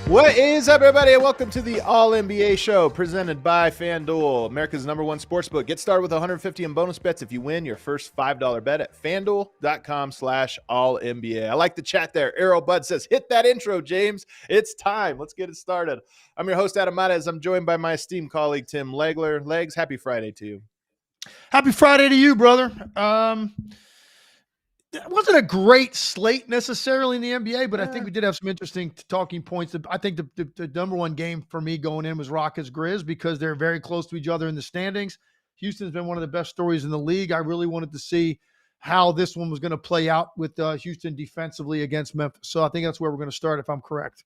What is up, everybody? Welcome to the All-NBA show presented by FanDuel, America's #1 sportsbook. Get started with $150 in bonus bets if you win your first $5 bet at FanDuel.com/All-NBA. I like the chat there. Arrow Bud says, hit that intro, James. It's time. Let's get it started. I'm your host, Adam Mares. I'm joined by my esteemed colleague, Tim Legler. Legs, happy Friday to you. Happy Friday to you, brother. It wasn't a great slate necessarily in the NBA, but I think we did have some interesting talking points. I think the number one game for me going in was Rockets Grizz because they're very close to each other in the standings. Houston's been one of the best stories in the league. I really wanted to see how this one was going to play out with Houston defensively against Memphis. So I think that's where we're going to start if I'm correct.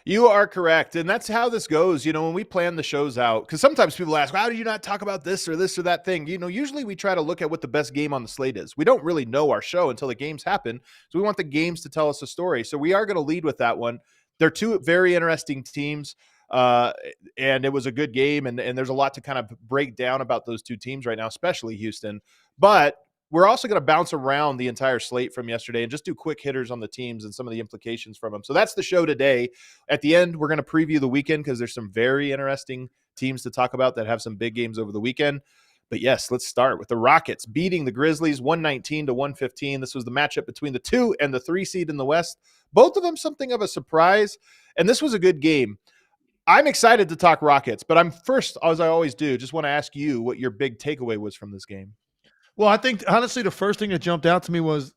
You are correct. And that's how this goes. You know, when we plan the shows out, because sometimes people ask, how do you not talk about this or that thing? You know, usually we try to look at what the best game on the slate is. We don't really know our show until the games happen. So we want the games to tell us a story. So we are going to lead with that one. They're two very interesting teams. And it was a good game. And there's a lot to kind of break down about those two teams right now, especially Houston. But we're also going to bounce around the entire slate from yesterday and just do quick hitters on the teams and some of the implications from them. So that's the show today. At the end, we're going to preview the weekend because there's some very interesting teams to talk about that have some big games over the weekend. But yes, let's start with the Rockets beating the Grizzlies 119-115. This was the matchup between the 2 and the 3 seed in the West. Both of them something of a surprise, and this was a good game. I'm excited to talk Rockets, but I'm first, as I always do, just want to ask you what your big takeaway was from this game. Well, I think, honestly, the first thing that jumped out to me was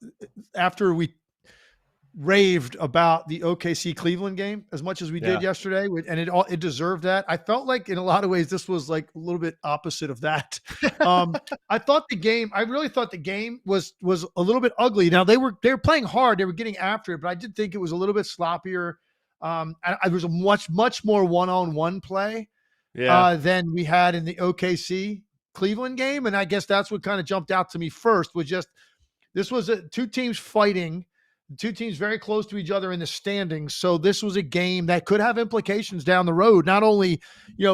after we raved about the OKC Cleveland game as much as we did yesterday, and it deserved that. I felt like in a lot of ways this was like a little bit opposite of that. I really thought the game was a little bit ugly. Now they were playing hard, they were getting after it, but I did think it was a little bit sloppier. It was a much more one-on-one play than we had in the OKC Cleveland game. And I guess that's what kind of jumped out to me first was just, this was two teams fighting, two teams very close to each other in the standings. So this was a game that could have implications down the road. Not only,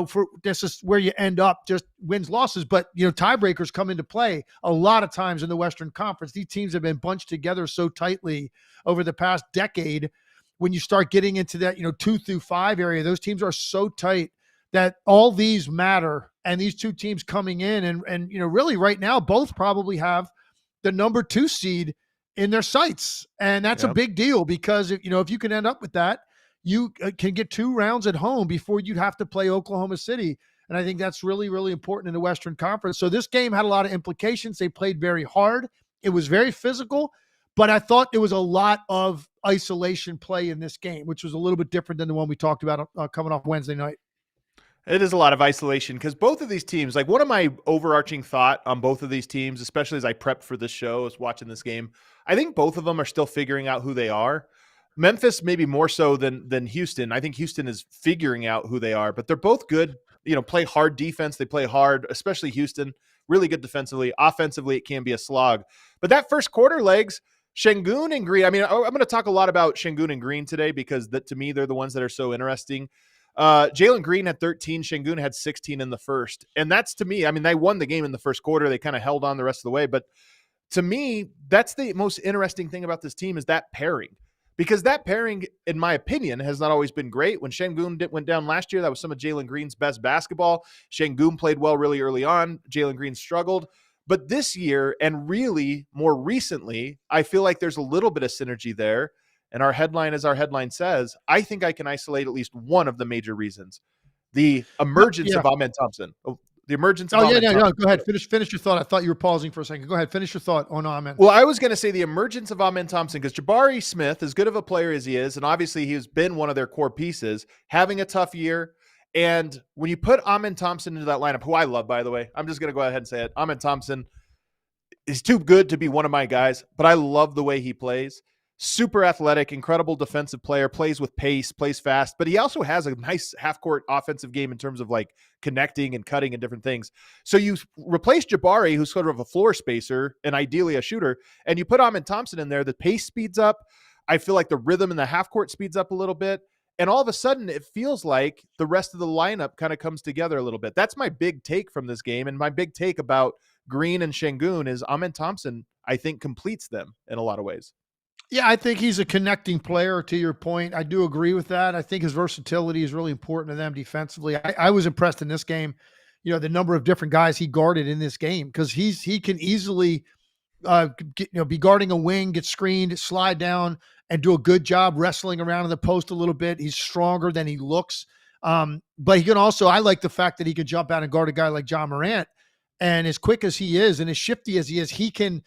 for this is where you end up just wins, losses, but, tiebreakers come into play a lot of times in the Western Conference. These teams have been bunched together so tightly over the past decade. When you start getting into that, 2 through 5 area, those teams are so tight that all these matter. And these two teams coming in and really right now, both probably have the number 2 seed in their sights. And that's a big deal because if you can end up with that, you can get 2 rounds at home before you'd have to play Oklahoma City. And I think that's really, really important in the Western Conference. So this game had a lot of implications. They played very hard. It was very physical, but I thought there was a lot of isolation play in this game, which was a little bit different than the one we talked about coming off Wednesday night. It is a lot of isolation because both of these teams, like one of my overarching thought on both of these teams, especially as I prepped for this show, was watching this game, I think both of them are still figuring out who they are. Memphis maybe more so than Houston. I think Houston is figuring out who they are, but they're both good, play hard defense. They play hard, especially Houston, really good defensively. Offensively, it can be a slog. But that first quarter, Legs, Şengün and Green, I'm going to talk a lot about Şengün and Green today because to me, they're the ones that are so interesting. Jalen Green had 13, Şengün had 16 in the first. And that's, to me, they won the game in the first quarter. They kind of held on the rest of the way. But to me, that's the most interesting thing about this team is that pairing. Because that pairing, in my opinion, has not always been great. When Şengün went down last year, that was some of Jalen Green's best basketball. Şengün played well really early on. Jalen Green struggled. But this year, and really more recently, I feel like there's a little bit of synergy there. And our headline, as our headline says, I think I can isolate at least one of the major reasons. The emergence of Amen Thompson. The emergence of Amen Thompson. No, go ahead. Finish your thought. I thought you were pausing for a second. Go ahead. Finish your thought on Amen. Well, I was going to say the emergence of Amen Thompson because Jabari Smith, as good of a player as he is, and obviously he's been one of their core pieces, having a tough year. And when you put Amen Thompson into that lineup, who I love, by the way, I'm just going to go ahead and say it. Amen Thompson is too good to be one of my guys, but I love the way he plays. Super athletic, incredible defensive player, plays with pace, plays fast, but he also has a nice half-court offensive game in terms of like connecting and cutting and different things. So you replace Jabari, who's sort of a floor spacer and ideally a shooter, and you put Amen Thompson in there, the pace speeds up. I feel like the rhythm in the half-court speeds up a little bit, and all of a sudden it feels like the rest of the lineup kind of comes together a little bit. That's my big take from this game, and my big take about Green and Şengün is Amen Thompson, I think, completes them in a lot of ways. Yeah, I think he's a connecting player, to your point. I do agree with that. I think his versatility is really important to them defensively. I was impressed in this game, the number of different guys he guarded in this game, because he can easily be guarding a wing, get screened, slide down, and do a good job wrestling around in the post a little bit. He's stronger than he looks. But he can also, I like the fact that he can jump out and guard a guy like John Morant. And as quick as he is and as shifty as he can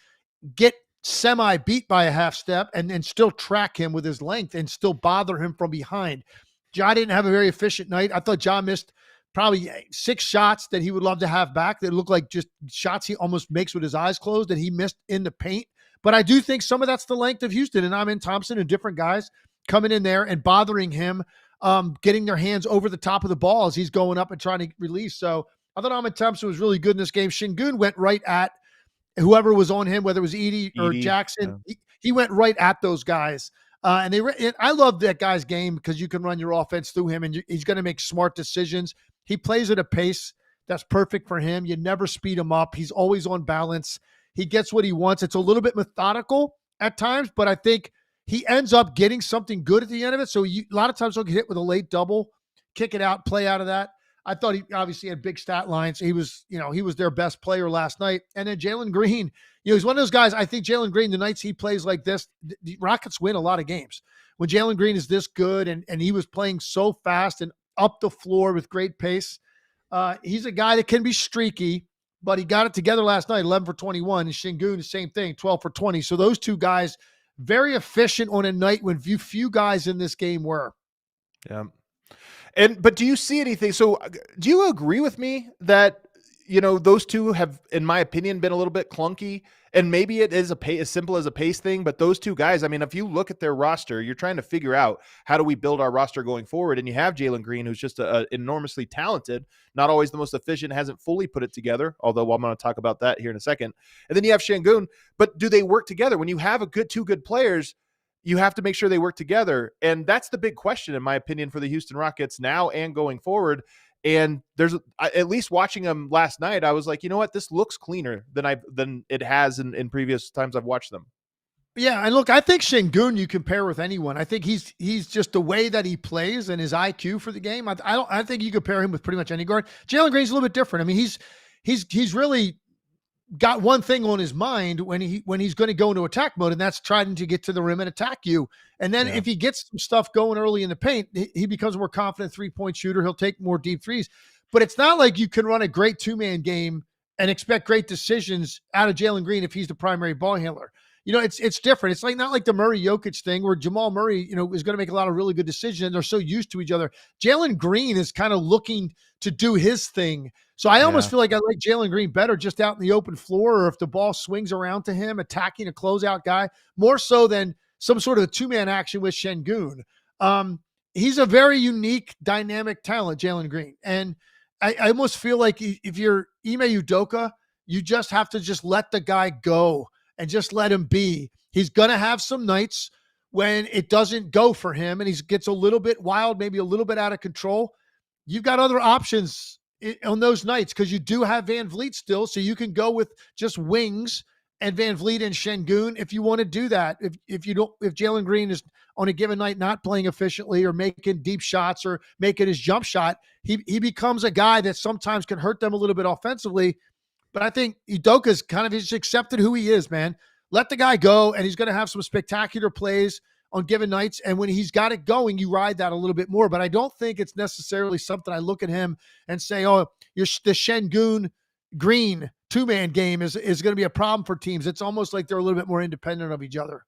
get semi beat by a half step and still track him with his length and still bother him from behind. Ja didn't have a very efficient night. I thought Ja missed probably 6 shots that he would love to have back that look like just shots he almost makes with his eyes closed that he missed in the paint. But I do think some of that's the length of Houston and Amen Thompson and different guys coming in there and bothering him, getting their hands over the top of the ball as he's going up and trying to release. So I thought Amen Thompson was really good in this game. Şengün went right at whoever was on him, whether it was Edey or Jackson. Yeah. He went right at those guys. And I love that guy's game because you can run your offense through him and he's going to make smart decisions. He plays at a pace that's perfect for him. You never speed him up. He's always on balance. He gets what he wants. It's a little bit methodical at times, but I think he ends up getting something good at the end of it. So a lot of times he'll get hit with a late double, kick it out, play out of that. I thought he obviously had big stat lines. He was their best player last night. And then Jalen Green, he's one of those guys. I think Jalen Green, the nights he plays like this, the Rockets win a lot of games. When Jalen Green is this good and he was playing so fast and up the floor with great pace, he's a guy that can be streaky, but he got it together last night, 11 for 21. And Sengun, the same thing, 12 for 20. So those two guys, very efficient on a night when few guys in this game were. Yeah. But do you see anything? So do you agree with me that, those two have, in my opinion, been a little bit clunky, and maybe it is as simple as a pace thing, but those two guys, I mean, if you look at their roster, you're trying to figure out how do we build our roster going forward. And you have Jalen Green, who's just enormously talented, not always the most efficient, hasn't fully put it together, although I'm going to talk about that here in a second. And then you have Şengün, but do they work together? When you have two good players, you have to make sure they work together. And that's the big question, in my opinion, for the Houston Rockets now and going forward. And there's, at least watching them last night, I was like, you know what, this looks cleaner than it has in previous times I've watched them. Yeah, and look, I think Şengün you compare with anyone. I think he's just the way that he plays and his IQ for the game. I think you compare him with pretty much any guard. Jalen Green's a little bit different. I mean, he's really got one thing on his mind when he's going to go into attack mode, and that's trying to get to the rim and attack you. And then if he gets some stuff going early in the paint, he becomes a more confident 3-point shooter. He'll take more deep threes, but it's not like you can run a great 2-man game and expect great decisions out of Jalen Green if he's the primary ball handler. It's different. It's not like the Murray Jokic thing where Jamal Murray, is going to make a lot of really good decisions and they're so used to each other. Jalen Green is kind of looking to do his thing. So I almost feel like I like Jalen Green better just out in the open floor, or if the ball swings around to him, attacking a closeout guy, more so than some sort of 2-man action with Şengün. He's a very unique, dynamic talent, Jalen Green. And I almost feel like if you're Ime Udoka, you just have to just let the guy go and just let him be. He's going to have some nights when it doesn't go for him and he gets a little bit wild, maybe a little bit out of control. You've got other options on those nights because you do have Van Vliet still, so you can go with just wings and Van Vliet and Şengün if you want to do that. If Jalen Green is on a given night not playing efficiently or making deep shots or making his jump shot, he becomes a guy that sometimes can hurt them a little bit offensively. But I think Udoka's kind of just accepted who he is, man. Let the guy go, and he's going to have some spectacular plays on given nights. And when he's got it going, you ride that a little bit more. But I don't think it's necessarily something I look at him and say, oh, the Şengün Green 2-man game is going to be a problem for teams. It's almost like they're a little bit more independent of each other.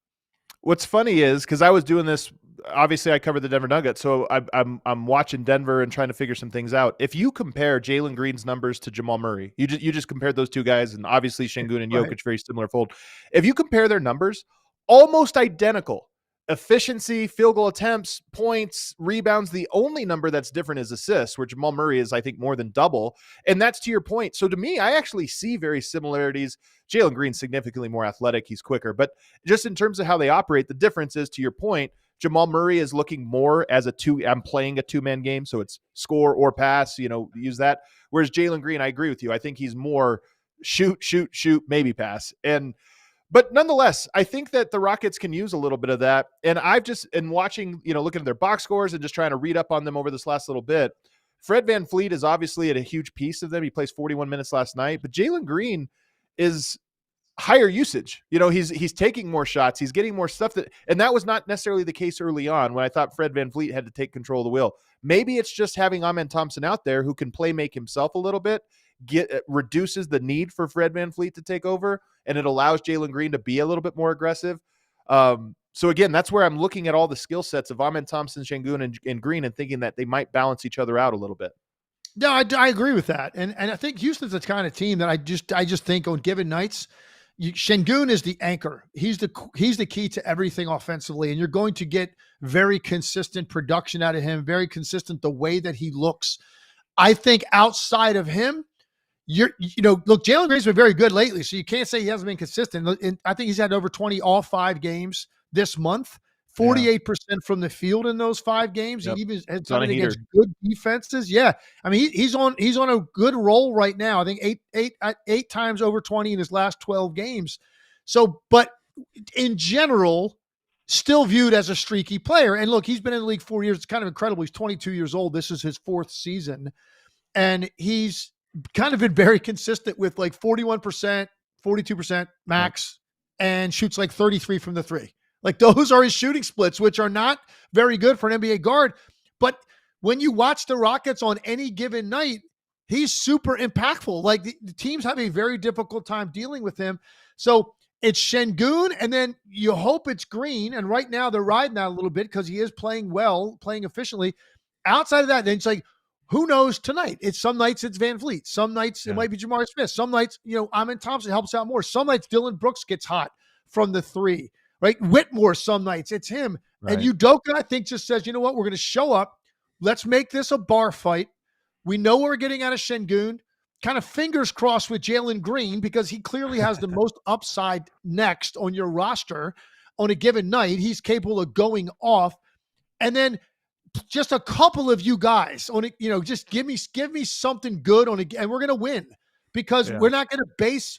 What's funny is, because I was doing this, obviously I covered the Denver Nuggets, so I'm watching Denver and trying to figure some things out. If you compare Jalen Green's numbers to Jamal Murray, you just compared those two guys, and obviously Şengün and Jokic, very similar fold. If you compare their numbers, almost identical. Efficiency, field goal attempts, points, rebounds. The only number that's different is assists, where Jamal Murray is, I think, more than double. And that's to your point. So to me, I actually see very similarities. Jalen Green's significantly more athletic. He's quicker. But just in terms of how they operate, the difference is, to your point, Jamal Murray is looking more as I'm playing a 2-man game, so it's score or pass, use that. Whereas Jalen Green, I agree with you. I think he's more shoot, maybe pass. And But nonetheless, I think that the Rockets can use a little bit of that. And I've just, in watching, looking at their box scores and just trying to read up on them over this last little bit, Fred VanVleet is obviously at a huge piece of them. He plays 41 minutes last night, but Jalen Green is higher usage. He's taking more shots. He's getting more stuff and that was not necessarily the case early on when I thought Fred VanVleet had to take control of the wheel. Maybe it's just having Amen Thompson out there who can play make himself a little bit, reduces the need for Fred VanVleet to take over, and it allows Jalen Green to be a little bit more aggressive. So again, that's where I'm looking at all the skill sets of Amen Thompson, Şengün, and Green, and thinking that they might balance each other out a little bit. No, I agree with that, and I think Houston's the kind of team that I just think on given nights, Sengun is the anchor. He's the key to everything offensively, and you're going to get very consistent production out of him, very consistent the way that he looks. I think outside of him, look, Jalen Green's been very good lately, so you can't say he hasn't been consistent. And I think he's had over 20 all 5 games this month, 48% from the field in those 5 games. Yep. He even had something against good defenses. Yeah, I mean he's on a good roll right now. I think eight times over 20 in his last 12 games. So, but in general, still viewed as a streaky player. And look, he's been in the league 4 years. It's kind of incredible. He's 22 years old. This is his 4th season, and he's kind of been very consistent with like 41%, 42% max, and shoots like 33 from the 3. Like those are his shooting splits, which are not very good for an NBA guard. But when you watch the Rockets on any given night, he's super impactful. Like the teams have a very difficult time dealing with him. So it's Şengün, and then you hope it's Green. And right now they're riding that a little bit because he is playing well, playing efficiently. Outside of that, then it's like, who knows tonight? Some nights it's VanVleet. Some nights it might be Jamar Smith. Some nights, Amen Thompson helps out more. Some nights Dylan Brooks gets hot from the 3. Right? Whitmore, some nights it's him. Right. And Udoka, I think, just says, you know what? We're going to show up. Let's make this a bar fight. We know what we're getting out of Şengün. Kind of fingers crossed with Jalen Green because he clearly has the most upside next on your roster on a given night. He's capable of going off. And then just a couple of you guys on it, just give me something good on it, and we're going to win because we're not going to base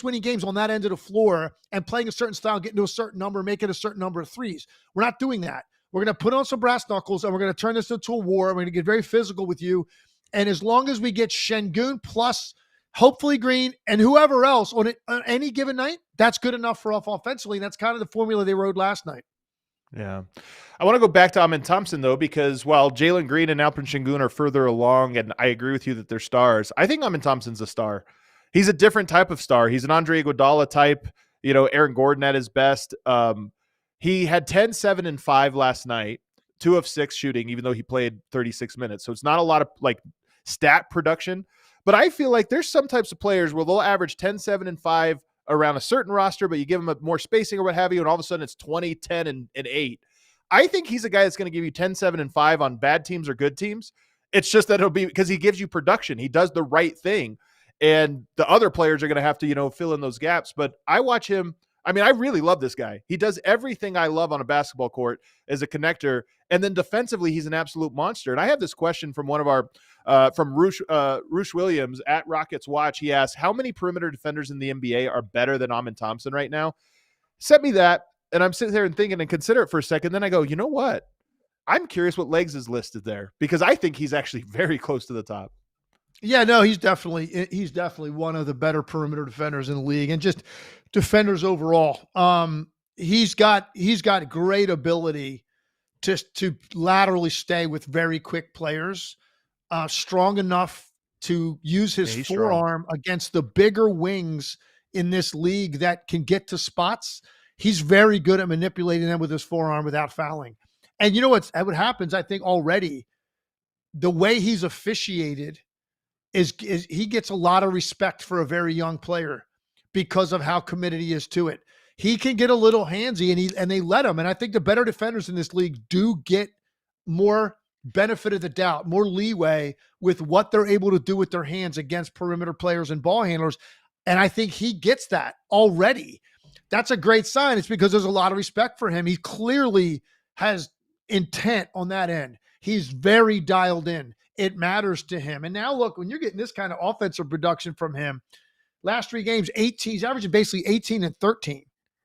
winning games on that end of the floor and playing a certain style, getting to a certain number, making a certain number of threes. We're not doing that. We're going to put on some brass knuckles and we're going to turn this into a war. We're going to get very physical with you. And as long as we get Şengün plus hopefully Green and whoever else on any given night, that's good enough for us offensively. And that's kind of the formula they rode last night. Yeah. I want to go back to Amen Thompson, though, because while Jalen Green and Alperen Şengün are further along, and I agree with you that they're stars, I think Amen Thompson's a star. He's a different type of star. He's an Andre Iguodala type, Aaron Gordon at his best. He had 10, 7, and 5 last night, 2 of 6 shooting, even though he played 36 minutes. So it's not a lot of stat production, but I feel like there's some types of players where they'll average 10, 7, and 5 around a certain roster, but you give them more spacing or what have you, and all of a sudden it's 20, 10, and 8. I think he's a guy that's going to give you 10, 7, and 5 on bad teams or good teams. It's just that it'll be because he gives you production. He does the right thing. And the other players are going to have to, fill in those gaps. But I watch him. I mean, I really love this guy. He does everything I love on a basketball court as a connector. And then defensively, he's an absolute monster. And I have this question from one of our, from Roosh Williams at Rockets Watch. He asked, how many perimeter defenders in the NBA are better than Amen Thompson right now? Sent me that. And I'm sitting there and thinking and consider it for a second. Then I go, you know what? I'm curious what legs is listed there because I think he's actually very close to the top. Yeah, no, he's definitely one of the better perimeter defenders in the league and just defenders overall. He's got great ability to laterally stay with very quick players, strong enough to use his forearm against the bigger wings in this league that can get to spots. He's very good at manipulating them with his forearm without fouling. And you know what happens, I think already, the way he's officiated is he gets a lot of respect for a very young player because of how committed he is to it. He can get a little handsy and they let him. And I think the better defenders in this league do get more benefit of the doubt, more leeway with what they're able to do with their hands against perimeter players and ball handlers. And I think he gets that already. That's a great sign. It's because there's a lot of respect for him. He clearly has intent on that end. He's very dialed in. It matters to him. And now look, when you're getting this kind of offensive production from him, last 3 games, 18. He's averaging basically 18 and 13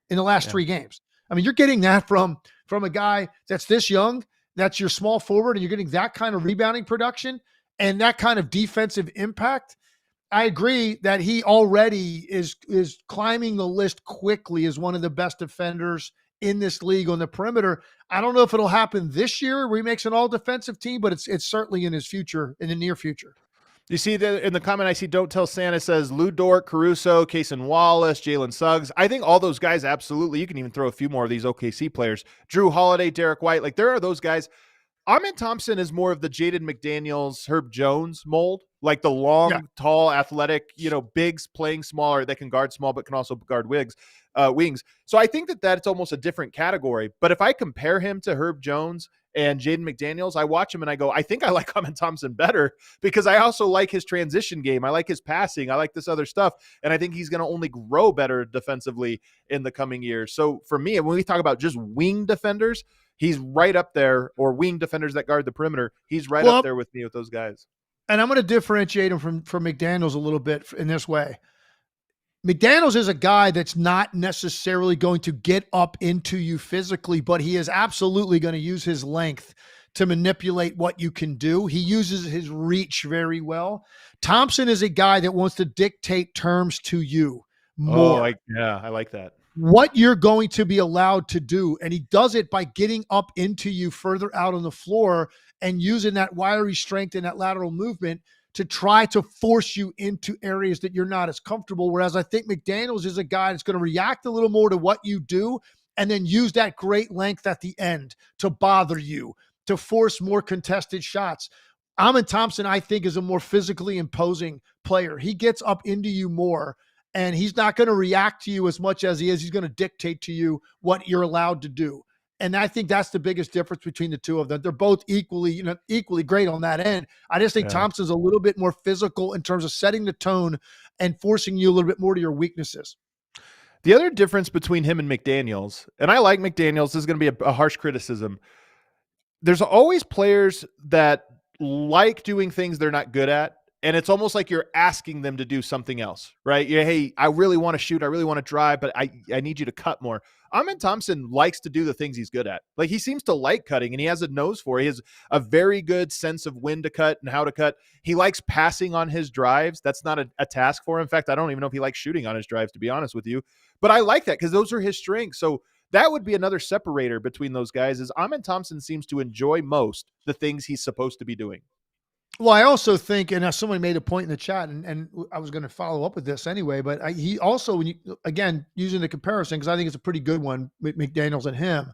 in the last 3 games. I mean, you're getting that from a guy that's this young, that's your small forward, and you're getting that kind of rebounding production and that kind of defensive impact. I agree that he already is climbing the list quickly as one of the best defenders in this league on the perimeter. I don't know if it'll happen this year where he makes an all-defensive team, but it's certainly in his future, in the near future. You see in the comment I see, Don't Tell Santa says Lou Dort, Caruso, Cason Wallace, Jalen Suggs. I think all those guys, absolutely. You can even throw a few more of these OKC players. Drew Holiday, Derek White. Like, there are those guys. Amen Thompson is more of the Jaden McDaniels, Herb Jones mold, like the long, tall, athletic, bigs playing smaller that can guard small but can also guard wings. So I think that's almost a different category. But if I compare him to Herb Jones and Jaden McDaniels, I watch him and I go, I think I like Amen Thompson better because I also like his transition game. I like his passing. I like this other stuff. And I think he's going to only grow better defensively in the coming years. So for me, when we talk about just wing defenders, he's right up there, or wing defenders that guard the perimeter. He's right up there with me with those guys. And I'm going to differentiate him from McDaniels a little bit in this way. McDaniels is a guy that's not necessarily going to get up into you physically, but he is absolutely going to use his length to manipulate what you can do. He uses his reach very well. Thompson is a guy that wants to dictate terms to you more. I like that. What you're going to be allowed to do. And he does it by getting up into you further out on the floor and using that wiry strength and that lateral movement to try to force you into areas that you're not as comfortable. Whereas I think McDaniels is a guy that's going to react a little more to what you do and then use that great length at the end to bother you, to force more contested shots. Amen Thompson, I think, is a more physically imposing player. He gets up into you more, and he's not going to react to you as much as he is. He's going to dictate to you what you're allowed to do. And I think that's the biggest difference between the two of them. They're both equally great on that end. I just think Thompson's a little bit more physical in terms of setting the tone and forcing you a little bit more to your weaknesses. The other difference between him and McDaniels, and I like McDaniels, this is going to be a harsh criticism. There's always players that like doing things they're not good at. And it's almost like you're asking them to do something else, right? Hey, I really want to shoot. I really want to drive, but I need you to cut more. Amen Thompson likes to do the things he's good at. Like, he seems to like cutting, and he has a nose for it. He has a very good sense of when to cut and how to cut. He likes passing on his drives. That's not a task for him. In fact, I don't even know if he likes shooting on his drives, to be honest with you. But I like that because those are his strengths. So that would be another separator between those guys, is Amen Thompson seems to enjoy most the things he's supposed to be doing. Well, I also think, and someone made a point in the chat, and I was going to follow up with this anyway, but he also, when you, again, using the comparison, because I think it's a pretty good one, McDaniels and him,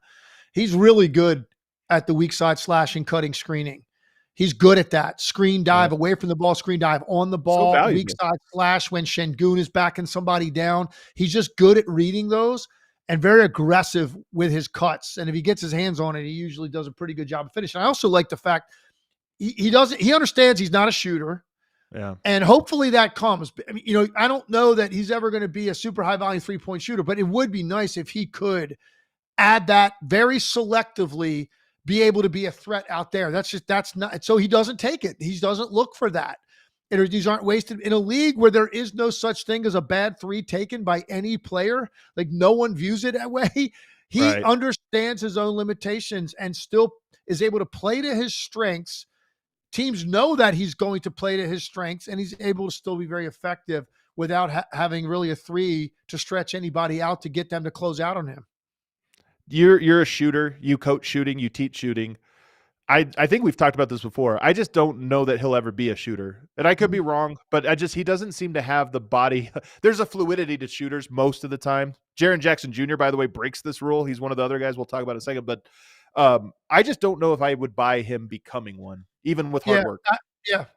he's really good at the weak side slashing, cutting, screening. He's good at that. Screen dive, away from the ball, screen dive, on the ball, weak side slash when Şengün is backing somebody down. He's just good at reading those and very aggressive with his cuts. And if he gets his hands on it, he usually does a pretty good job of finishing. I also like the fact he understands he's not a shooter. Yeah. And hopefully that comes. I mean, I don't know that he's ever going to be a super high volume 3-point shooter, but it would be nice if he could add that very selectively, be able to be a threat out there. That's not, so he doesn't take it. He doesn't look for that. And these aren't wasted in a league where there is no such thing as a bad three taken by any player. Like, no one views it that way. He understands his own limitations and still is able to play to his strengths. Teams know that he's going to play to his strengths, and he's able to still be very effective without having really a three to stretch anybody out to get them to close out on him. You're a shooter. You coach shooting. You teach shooting. I think we've talked about this before. I just don't know that he'll ever be a shooter. And I could be wrong, but he doesn't seem to have the body. There's a fluidity to shooters most of the time. Jaren Jackson Jr., by the way, breaks this rule. He's one of the other guys we'll talk about in a second. But I just don't know if I would buy him becoming one, even with hard work.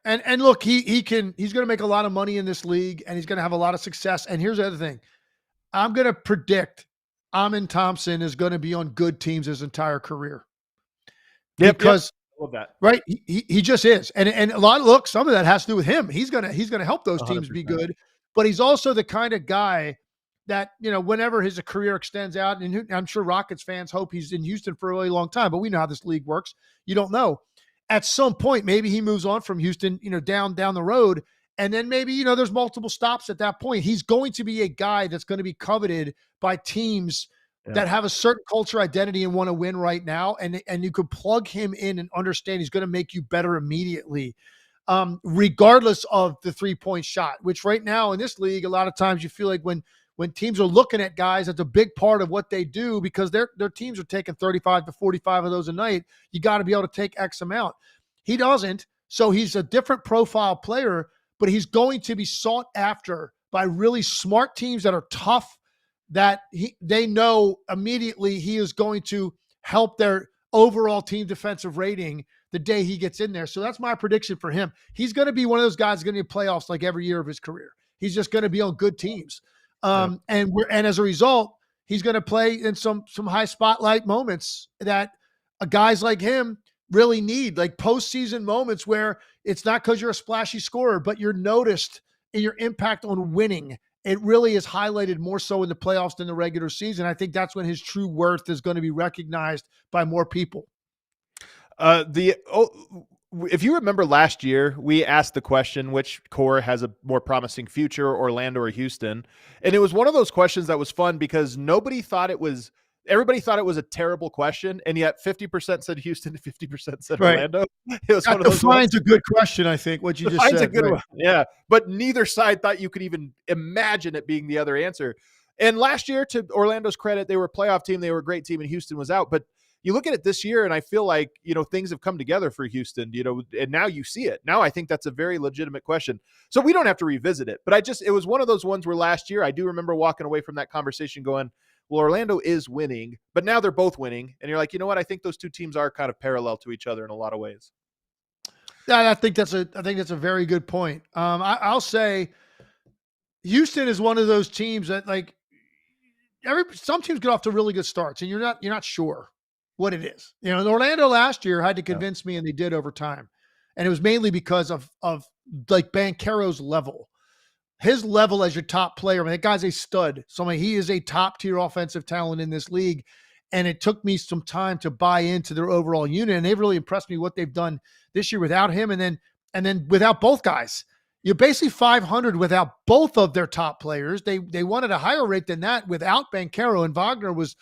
And look, he's going to make a lot of money in this league, and he's going to have a lot of success. And here's the other thing. I'm going to predict Amen Thompson is going to be on good teams his entire career. Because I love that. Right. He just is. And some of that has to do with him. He's going to help those teams 100%. Be good, but he's also the kind of guy that, whenever his career extends out, and I'm sure Rockets fans hope he's in Houston for a really long time, but we know how this league works. You don't know. At some point, maybe he moves on from Houston, down the road, And then maybe, there's multiple stops at that point. He's going to be a guy that's going to be coveted by teams that have a certain culture identity and want to win right now. And you could plug him in and understand he's going to make you better immediately, regardless of the 3-point shot, which right now in this league, a lot of times you feel like when teams are looking at guys, that's a big part of what they do because their teams are taking 35 to 45 of those a night. You got to be able to take X amount. He doesn't. So he's a different profile player, but he's going to be sought after by really smart teams that are tough, that they know immediately he is going to help their overall team defensive rating the day he gets in there. So that's my prediction for him. He's going to be one of those guys going to be playoffs like every year of his career. He's just going to be on good teams. And as a result, he's going to play in some high spotlight moments that guys like him really need, like postseason moments where it's not because you're a splashy scorer, but you're noticed in your impact on winning. It really is highlighted more so in the playoffs than the regular season. I think that's when his true worth is going to be recognized by more people. If you remember last year, we asked the question, which core has a more promising future, Orlando or Houston? And it was one of those questions that was fun because everybody thought it was a terrible question. And yet 50% said Houston, 50% said Orlando. It was one of those defines a good question, I think, what you just said. A good one. Yeah. But neither side thought you could even imagine it being the other answer. And last year, to Orlando's credit, they were a playoff team. They were a great team and Houston was out. But you look at it this year and I feel like, things have come together for Houston, and now you see it. Now I think that's a very legitimate question. So we don't have to revisit it, but it was one of those ones where last year I do remember walking away from that conversation going, well, Orlando is winning, but now they're both winning. And you're like, you know what? I think those two teams are kind of parallel to each other in a lot of ways. Yeah, I think that's a very good point. I'll say Houston is one of those teams that some teams get off to really good starts and you're not sure what it is. Orlando last year had to convince me, and they did over time. And it was mainly because of like Banchero's level. His level as your top player. That guy's a stud. So he is a top tier offensive talent in this league. And it took me some time to buy into their overall unit. And they've really impressed me what they've done this year without him. And then without both guys. You're basically 500 without both of their top players. They won at a higher rate than that without Banchero, and Wagner was,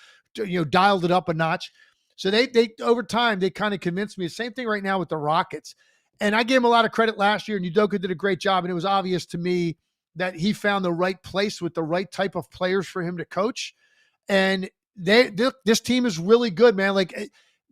dialed it up a notch. So they over time, they kind of convinced me. Same thing right now with the Rockets. And I gave him a lot of credit last year, and Udoka did a great job. And it was obvious to me that he found the right place with the right type of players for him to coach. And this team is really good, man.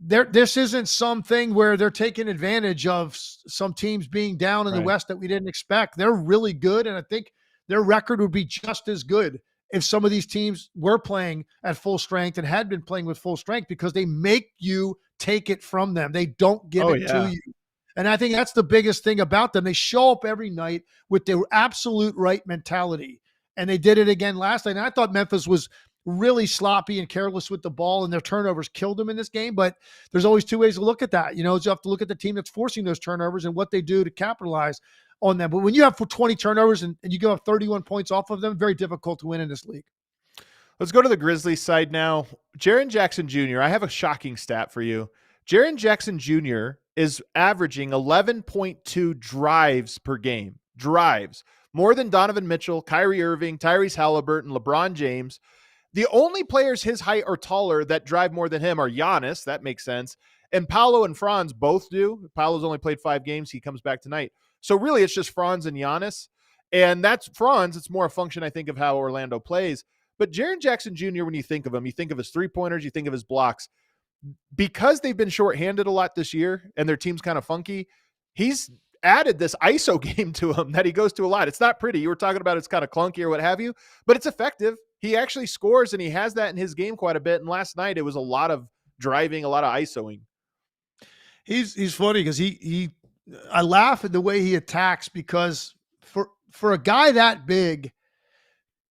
This isn't something where they're taking advantage of some teams being down in the West that we didn't expect. They're really good. And I think their record would be just as good if some of these teams were playing at full strength and had been playing with full strength, because they make you take it from them. They don't give it to you. And I think that's the biggest thing about them. They show up every night with their absolute right mentality. And they did it again last night. And I thought Memphis was really sloppy and careless with the ball, and their turnovers killed them in this game. But there's always two ways to look at that. You have to look at the team that's forcing those turnovers and what they do to capitalize on them. But when you have 20 turnovers and you give up 31 points off of them, very difficult to win in this league. Let's go to the Grizzlies side now. Jaren Jackson Jr., I have a shocking stat for you. Jaren Jackson Jr. is averaging 11.2 drives per game. Drives. More than Donovan Mitchell, Kyrie Irving, Tyrese Halliburton, LeBron James. The only players his height or taller that drive more than him are Giannis. That makes sense. And Paolo and Franz both do. Paolo's only played 5 games. He comes back tonight. So really it's just Franz and Giannis. And that's Franz. It's more a function, I think, of how Orlando plays. But Jaren Jackson Jr., when you think of him, you think of his three-pointers, you think of his blocks. Because they've been shorthanded a lot this year and their team's kind of funky, he's added this ISO game to him that he goes to a lot. It's not pretty. You were talking about it's kind of clunky or what have you, but it's effective. He actually scores, and he has that in his game quite a bit. And last night it was a lot of driving, a lot of ISOing. He's funny because I laugh at the way he attacks, because for a guy that big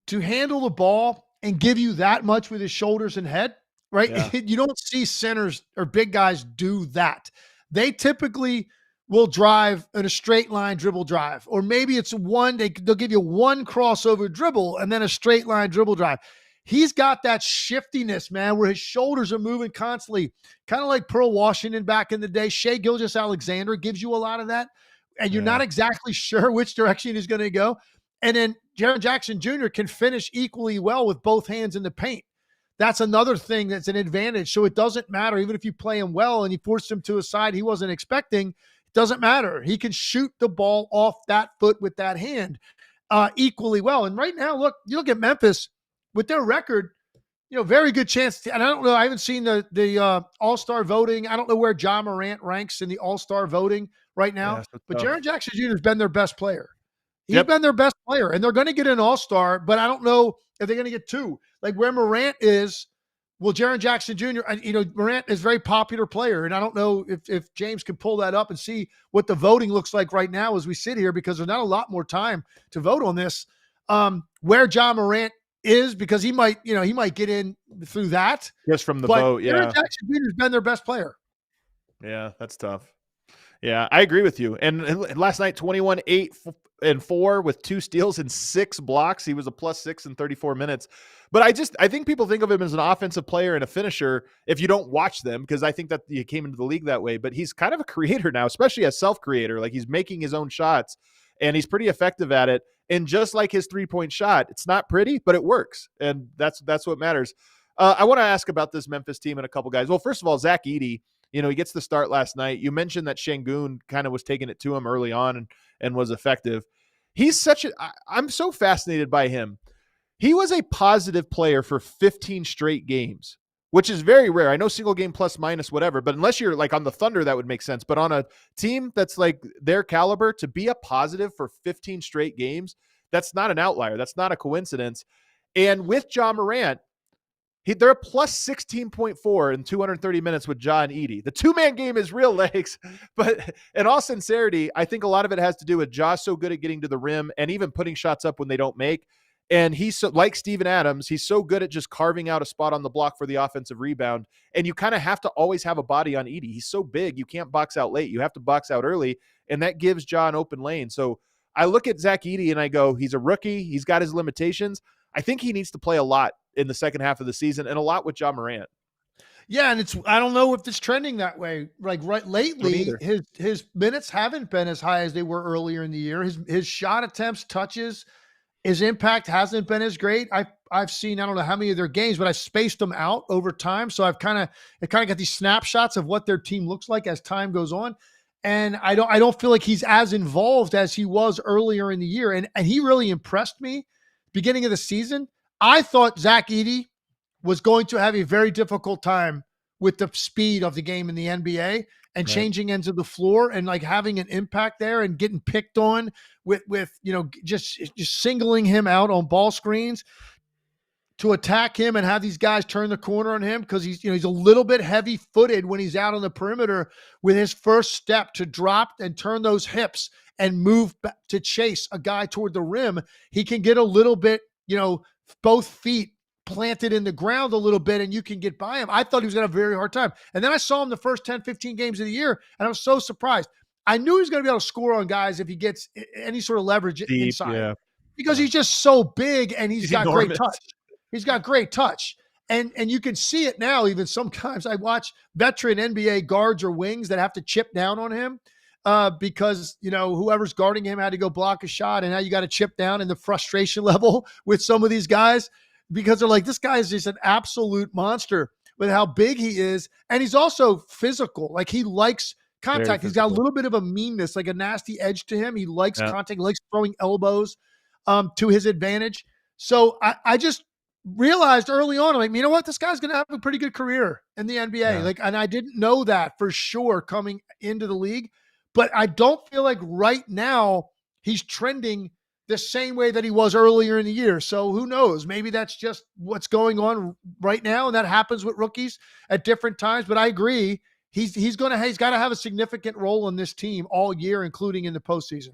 to handle the ball and give you that much with his shoulders and head, right? Yeah. You don't see centers or big guys do that. They typically will drive in a straight line dribble drive, or maybe it's they'll give you one crossover dribble and then a straight line dribble drive. He's got that shiftiness, man, where his shoulders are moving constantly, kind of like Pearl Washington back in the day. Shai Gilgeous-Alexander gives you a lot of that, and you're not exactly sure which direction he's going to go. And then Jaren Jackson Jr. can finish equally well with both hands in the paint. That's another thing that's an advantage. So it doesn't matter. Even if you play him well and you force him to a side he wasn't expecting, it doesn't matter. He can shoot the ball off that foot with that hand equally well. And right now, look, you look at Memphis with their record, very good chance. And I don't know, I haven't seen the All-Star voting. I don't know where Ja Morant ranks in the All-Star voting right now. But Jaren Jackson Jr. has been their best player. He's been their best player, and they're going to get an All-Star, but I don't know if they're going to get two. Like where Morant is, well, Jaren Jackson Jr., Morant is a very popular player, and I don't know if James can pull that up and see what the voting looks like right now as we sit here, because there's not a lot more time to vote on this. Where Ja Morant is, because he might get in through that. Just from the vote, yeah. Jaren Jackson Jr. has been their best player. Yeah, that's tough. Yeah, I agree with you. And last night, 21, 8, and 4 with 2 steals and 6 blocks. He was a +6 in 34 minutes. But I think people think of him as an offensive player and a finisher if you don't watch them, because I think that he came into the league that way. But he's kind of a creator now, especially as self-creator. Like he's making his own shots, and he's pretty effective at it. And just like his 3-point shot, it's not pretty, but it works. And that's what matters. I want to ask about this Memphis team and a couple guys. Well, first of all, Zach Edey, he gets the start last night. You mentioned that Sengun kind of was taking it to him early on and was effective. He's I'm so fascinated by him. He was a positive player for 15 straight games, which is very rare. I know single game plus minus whatever, but unless you're like on the Thunder, that would make sense. But on a team that's like their caliber, to be a positive for 15 straight games, that's not an outlier. That's not a coincidence. And with Ja Morant, they're a +16.4 in 230 minutes with Ja and Edey. The 2-man game is real legs, but in all sincerity, I think a lot of it has to do with Ja so good at getting to the rim and even putting shots up when they don't make. And he's so, like Steven Adams, he's so good at just carving out a spot on the block for the offensive rebound. And you kind of have to always have a body on Edey. He's so big, you can't box out late. You have to box out early, and that gives Ja an open lane. So I look at Zach Edey and I go, he's a rookie. He's got his limitations. I think he needs to play a lot in the second half of the season and a lot with Ja Morant. Yeah, and I don't know if it's trending that way. Like right lately, his minutes haven't been as high as they were earlier in the year. His shot attempts, touches, his impact hasn't been as great. I've seen, I don't know how many of their games, but I spaced them out over time. So I've kind of got these snapshots of what their team looks like as time goes on. And I don't feel like he's as involved as he was earlier in the year. And he really impressed me beginning of the season. I thought Zach Edey was going to have a very difficult time with the speed of the game in the NBA and changing ends of the floor and like having an impact there and getting picked on with just singling him out on ball screens to attack him and have these guys turn the corner on him, because he's a little bit heavy footed when he's out on the perimeter with his first step to drop and turn those hips and move back to chase a guy toward the rim. He can get a little bit, both feet planted in the ground a little bit, and you can get by him. I thought he was going to have a very hard time. And then I saw him the first 10, 15 games of the year, and I was so surprised. I knew he was going to be able to score on guys if he gets any sort of leverage inside. Because he's just so big, and he's got enormous. Great touch. He's got great touch. And you can see it now. Even sometimes I watch veteran NBA guards or wings that have to chip down on him because, whoever's guarding him had to go block a shot, and now you got to chip down in the frustration level with some of these guys, because they're like, this guy is just an absolute monster with how big he is. And he's also physical. Like he likes contact. He's got a little bit of a meanness, like a nasty edge to him. He likes contact, likes throwing elbows to his advantage. So I just realized early on, I'm like, you know what? This guy's going to have a pretty good career in the NBA. Yeah. And I didn't know that for sure coming into the league, but I don't feel like right now he's trending the same way that he was earlier in the year. So who knows? Maybe that's just what's going on right now, and that happens with rookies at different times. But I agree, he's got to have a significant role in this team all year, including in the postseason.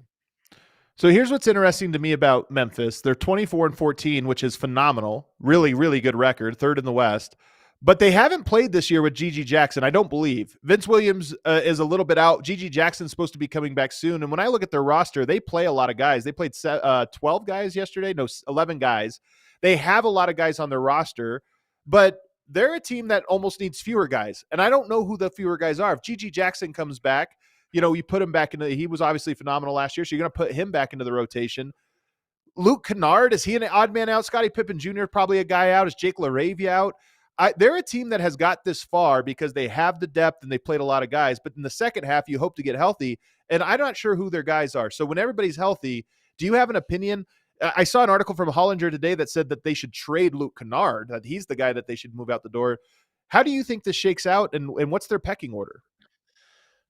So here's what's interesting to me about Memphis. They're 24-14, which is phenomenal. Really, really good record, third in the West. But they haven't played this year with Gigi Jackson, I don't believe. Vince Williams is a little bit out. Gigi Jackson's supposed to be coming back soon. And when I look at their roster, they play a lot of guys. They played 12 guys yesterday. No, 11 guys. They have a lot of guys on their roster, but they're a team that almost needs fewer guys. And I don't know who the fewer guys are. If Gigi Jackson comes back, you put him back he was obviously phenomenal last year. So you're going to put him back into the rotation. Luke Kennard, is he an odd man out? Scottie Pippen Jr. probably a guy out. Is Jake LaRavia out? They're a team that has got this far because they have the depth and they played a lot of guys. But in the second half, you hope to get healthy. And I'm not sure who their guys are. So when everybody's healthy, do you have an opinion? I saw an article from Hollinger today that said that they should trade Luke Kennard, that he's the guy that they should move out the door. How do you think this shakes out, and what's their pecking order?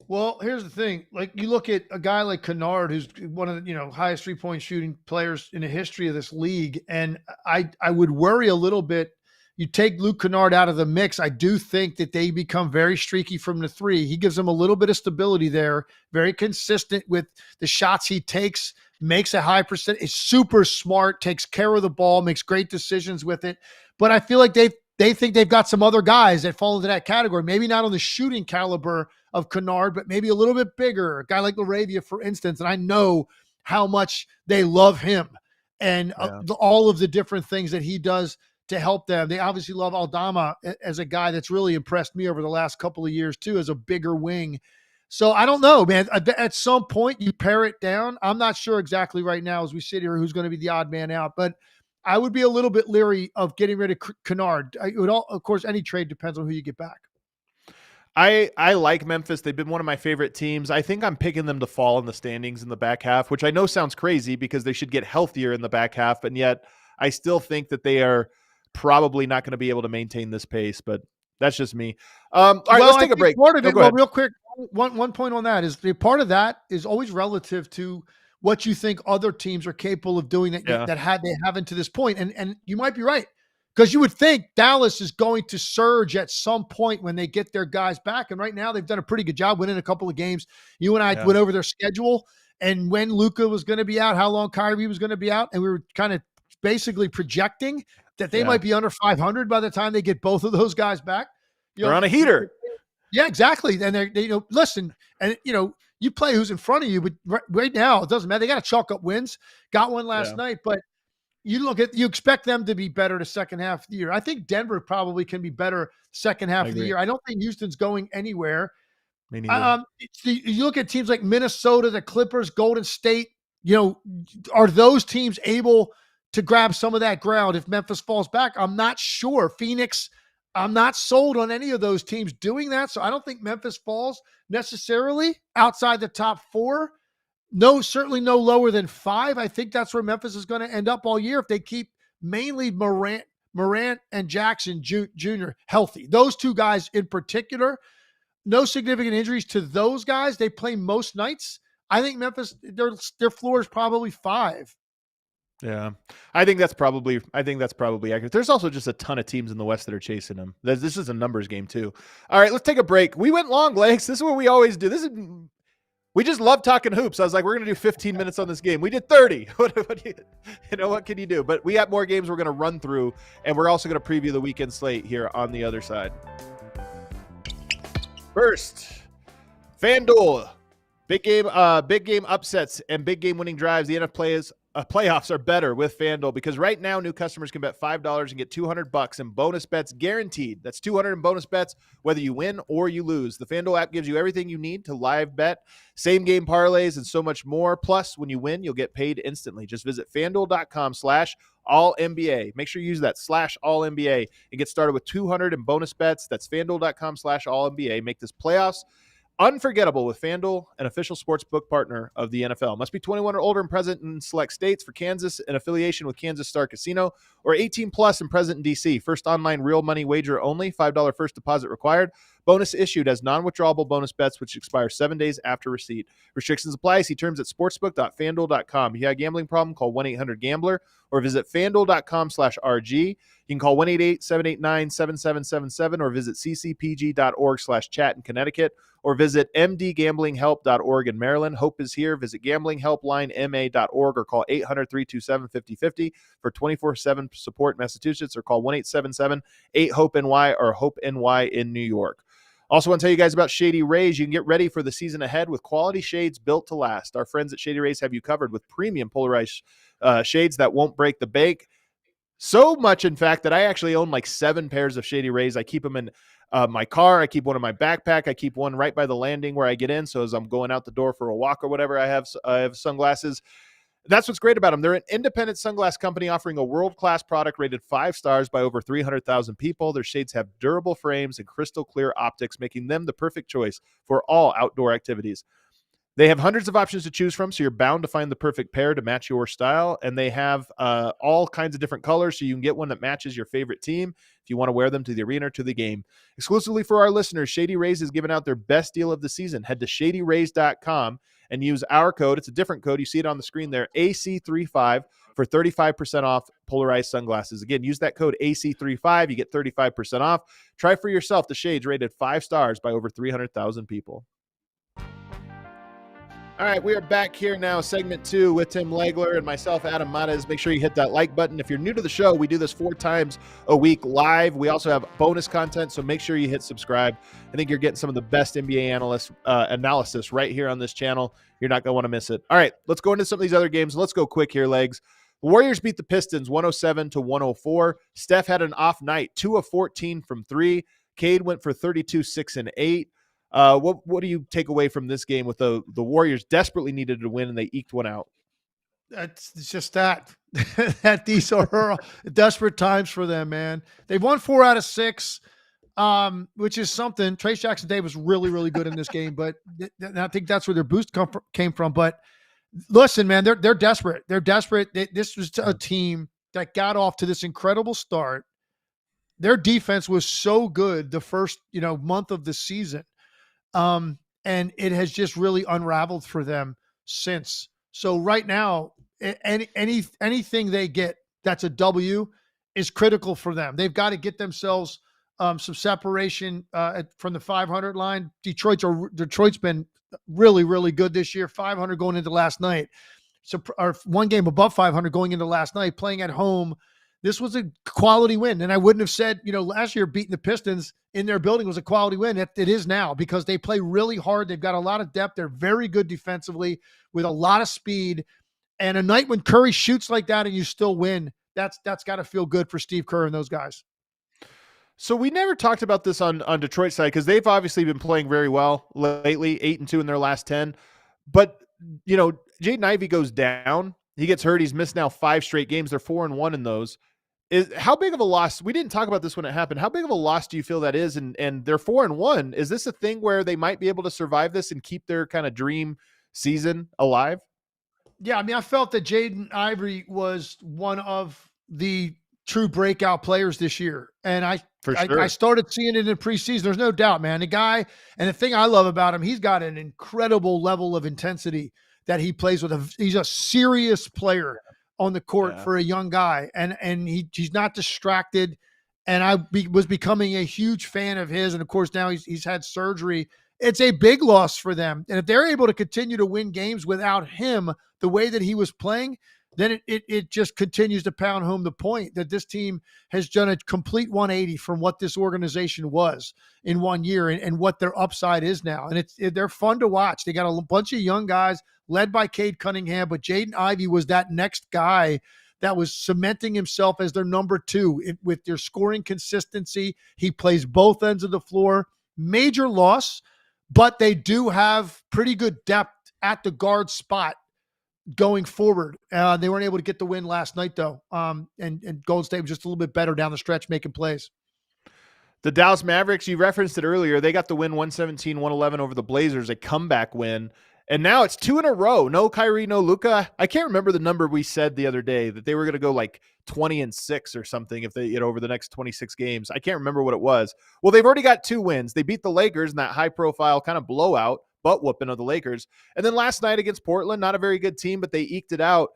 Well, here's the thing. Like, you look at a guy like Kennard, who's one of the highest 3-point shooting players in the history of this league, and I would worry a little bit. You take Luke Kennard out of the mix, I do think that they become very streaky from the three. He gives them a little bit of stability there, very consistent with the shots he takes, makes a high percent, is super smart, takes care of the ball, makes great decisions with it. But I feel like they think they've got some other guys that fall into that category. Maybe not on the shooting caliber of Kennard, but maybe a little bit bigger. A guy like LaRavia, for instance, and I know how much they love him and all of the different things that he does to help them. They obviously love Aldama as a guy that's really impressed me over the last couple of years too, as a bigger wing. So I don't know, man. At some point you pare it down. I'm not sure exactly right now as we sit here who's going to be the odd man out, but I would be a little bit leery of getting rid of Kennard. Of course, any trade depends on who you get back. I like Memphis. They've been one of my favorite teams. I think I'm picking them to fall in the standings in the back half, which I know sounds crazy because they should get healthier in the back half. And yet I still think that they are probably not going to be able to maintain this pace, but that's just me. All right, let's take a break. Part of it, real quick, one point on that is part of that is always relative to what you think other teams are capable of doing that they haven't to this point. And you might be right, because you would think Dallas is going to surge at some point when they get their guys back. And right now they've done a pretty good job winning a couple of games. You and I went over their schedule and when Luka was going to be out, how long Kyrie was going to be out. And we were kind of basically projecting that they might be under 500 by the time they get both of those guys back. They're on a heater. Yeah, exactly. And they listen, and you play who's in front of you, but right now it doesn't matter. They got to chalk up wins. Got one last night, but you expect them to be better the second half of the year. I think Denver probably can be better second half of the year. I don't think Houston's going anywhere. Me neither. You look at teams like Minnesota, the Clippers, Golden State. Are those teams able to grab some of that ground if Memphis falls back? I'm not sure. Phoenix, I'm not sold on any of those teams doing that. So I don't think Memphis falls necessarily outside the top 4. No, certainly no lower than 5. I think that's where Memphis is going to end up all year if they keep mainly Morant and Jackson Jr. healthy. Those two guys in particular, no significant injuries to those guys. They play most nights. I think Memphis, their floor is probably 5. Yeah, I think that's probably accurate. There's also just a ton of teams in the West that are chasing them. This is a numbers game too. All right, let's take a break. We went long, Legs. This is what we always do. We just love talking hoops. I was like, we're going to do 15 minutes on this game. We did 30. What can you do? But we got more games we're going to run through, and we're also going to preview the weekend slate here on the other side. First, FanDuel. Big game upsets and big game winning drives. The NFL playoffs are better with FanDuel because right now new customers can bet $5 and get $200 in bonus bets guaranteed. That's $200 in bonus bets whether you win or you lose. The FanDuel app gives you everything you need to live bet, same game parlays, and so much more. Plus, when you win, you'll get paid instantly. Just visit FanDuel.com/AllNBA. Make sure you use that /AllNBA and get started with $200 in bonus bets. That's FanDuel.com/AllNBA. Make this playoffs unforgettable with FanDuel, an official sportsbook partner of the NFL. Must be 21 or older and present in select states. For Kansas, an affiliation with Kansas Star Casino, or 18 plus and present in D.C. First online real money wager only. $5 first deposit required. Bonus issued as non-withdrawable bonus bets, which expire 7 days after receipt. Restrictions apply. See terms at sportsbook.fanduel.com. If you have a gambling problem, call 1-800-GAMBLER or visit fanduel.com/RG. You can call 1-888-789-7777 or visit ccpg.org/chat in Connecticut or visit mdgamblinghelp.org in Maryland. Hope is here. Visit gamblinghelplinema.org or call 800-327-5050 for 24/7 support in Massachusetts or call 1-877-8-HOPE-NY or HOPE-NY in New York. Also want to tell you guys about Shady Rays. You can get ready for the season ahead with quality shades built to last. Our friends at Shady Rays have you covered with premium polarized shades that won't break the bank. So much, in fact, that I actually own like 7 pairs of Shady Rays. I keep them in my car. I keep one in my backpack. I keep one right by the landing where I get in. So as I'm going out the door for a walk or whatever, I have sunglasses. That's what's great about them. They're an independent sunglass company offering a world-class product rated 5 stars by over 300,000 people. Their shades have durable frames and crystal clear optics, making them the perfect choice for all outdoor activities. They have hundreds of options to choose from, so you're bound to find the perfect pair to match your style. And they have all kinds of different colors, so you can get one that matches your favorite team if you want to wear them to the arena or to the game. Exclusively for our listeners, Shady Rays is giving out their best deal of the season. Head to shadyrays.com and use our code. It's a different code. You see it on the screen there, AC35, for 35% off polarized sunglasses. Again, use that code AC35. You get 35% off. Try for yourself the shades rated 5 stars by over 300,000 people. All right, we are back here now, segment 2 with Tim Legler and myself, Adam Mares. Make sure you hit that like button. If you're new to the show, we do this 4 times a week live. We also have bonus content, so make sure you hit subscribe. I think you're getting some of the best NBA analysis right here on this channel. You're not going to want to miss it. All right, let's go into some of these other games. Let's go quick here, Legs. The Warriors beat the Pistons 107-104. Steph had an off night, 2 of 14 from 3. Cade went for 32, 6, and 8. What do you take away from this game with the Warriors desperately needed to win and they eked one out? It's just that these are desperate times for them, man. They've won 4 out of 6, which is something. Trayce Jackson-Davis was really, really good in this game, but I think that's where their boost came from. But listen, man, they're desperate. They're desperate. This was a team that got off to this incredible start. Their defense was so good the first, month of the season. And it has just really unraveled for them since. So right now, anything they get that's a W is critical for them. They've got to get themselves some separation from the 500 line. Detroit's been really, really good this year. 500 going into last night. So, or 1 game above 500 going into last night, playing at home. This was a quality win. And I wouldn't have said, last year beating the Pistons in their building was a quality win. It is now because they play really hard. They've got a lot of depth. They're very good defensively with a lot of speed. And a night when Curry shoots like that and you still win, that's got to feel good for Steve Kerr and those guys. So we never talked about this on Detroit's side because they've obviously been playing very well lately, 8-2 in their last 10. But, Jaden Ivey goes down. He gets hurt. He's missed now 5 straight games. They're 4-1 in those. How big of a loss? We didn't talk about this when it happened. How big of a loss do you feel that is? And they're 4-1. Is this a thing where they might be able to survive this and keep their kind of dream season alive? Yeah, I mean, I felt that Jaden Ivey was one of the true breakout players this year. And I started seeing it in preseason. There's no doubt, man. The guy, and the thing I love about him, he's got an incredible level of intensity that he plays with. He's a serious player on the court for a young guy. And he's not distracted. And I was becoming a huge fan of his. And of course, now he's had surgery. It's a big loss for them. And if they're able to continue to win games without him the way that he was playing, then it just continues to pound home the point that this team has done a complete 180 from what this organization was in 1 year and what their upside is now. And they're fun to watch. They got a bunch of young guys led by Cade Cunningham, but Jaden Ivey was that next guy that was cementing himself as their number 2 with their scoring consistency. He plays both ends of the floor. Major loss, but they do have pretty good depth at the guard spot going forward. They weren't able to get the win last night, though. And Golden State was just a little bit better down the stretch making plays. The Dallas Mavericks, you referenced it earlier, they got the win 117-111 over the Blazers, a comeback win. And now it's 2 in a row. No Kyrie, no Luka. I can't remember the number we said the other day that they were going to go like 20-6 or something if they, over the next 26 games. I can't remember what it was. Well, they've already got 2 wins. They beat the Lakers in that high-profile kind of blowout, butt whooping of the Lakers. And then last night against Portland, not a very good team, but they eked it out.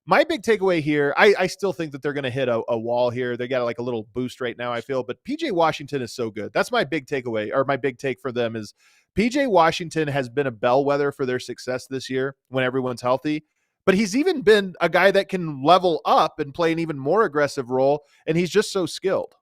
My big takeaway here, I still think that they're going to hit a wall here. They got like a little boost right now, I feel. But PJ Washington is so good. That's my big takeaway, or my big take for them is PJ Washington has been a bellwether for their success this year when everyone's healthy. But he's even been a guy that can level up and play an even more aggressive role, and he's just so skilled.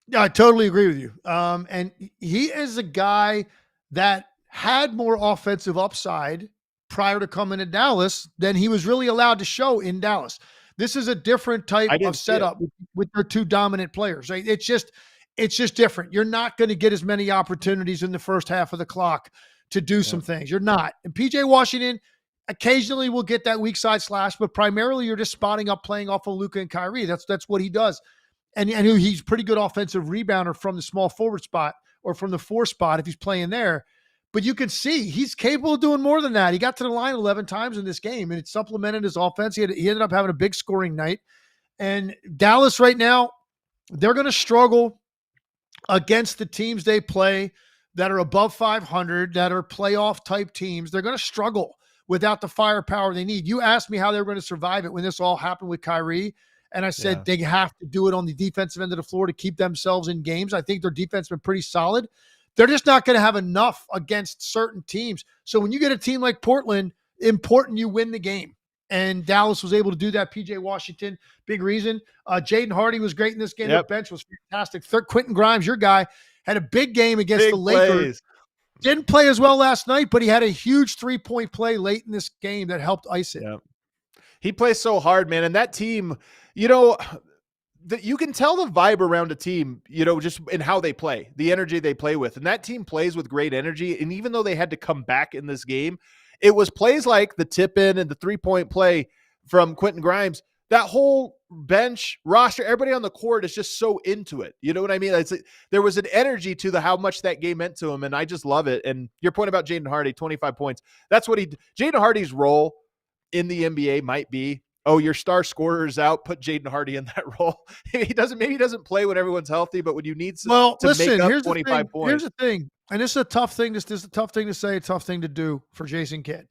Yeah, I totally agree with you. And he is a guy that had more offensive upside prior to coming to Dallas than he was really allowed to show in Dallas. This is a different type of setup with their two dominant players. Right? It's just different. You're not going to get as many opportunities in the first half of the clock to do some things. You're not. And PJ Washington occasionally will get that weak side slash, but primarily you're just spotting up playing off of Luka and Kyrie. That's what he does. And he's pretty good offensive rebounder from the small forward spot or from the 4 spot if he's playing there. But you can see he's capable of doing more than that. He got to the line 11 times in this game, and it supplemented his offense. He ended up having a big scoring night. And Dallas right now, they're going to struggle against the teams they play that are above 500, that are playoff type teams. They're going to struggle without the firepower they need. You asked me how they were going to survive it when this all happened with Kyrie. And I said they have to do it on the defensive end of the floor to keep themselves in games. I think their defense has been pretty solid. They're just not going to have enough against certain teams. So when you get a team like Portland, important you win the game. And Dallas was able to do that. PJ Washington, big reason. Jaden Hardy was great in this game. The bench was fantastic. Quentin Grimes, your guy, had a big game against the Lakers. Didn't play as well last night, but he had a huge 3-point play late in this game that helped ice it. Yeah. He plays so hard, man. And that team, you can tell the vibe around a team, just in how they play, the energy they play with. And that team plays with great energy. And even though they had to come back in this game, it was plays like the tip in and the 3-point play from Quentin Grimes. That whole bench roster, everybody on the court is just so into it. You know what I mean? There was an energy to how much that game meant to him. And I just love it. And your point about Jaden Hardy, 25 points. That's what Jaden Hardy's role in the NBA might be, your star scorer is out, put Jaden Hardy in that role. Maybe he doesn't play when everyone's healthy, but when you need to make up 25 points. Here's the thing, and this is a tough thing. This is a tough thing to say, a tough thing to do for Jason Kidd.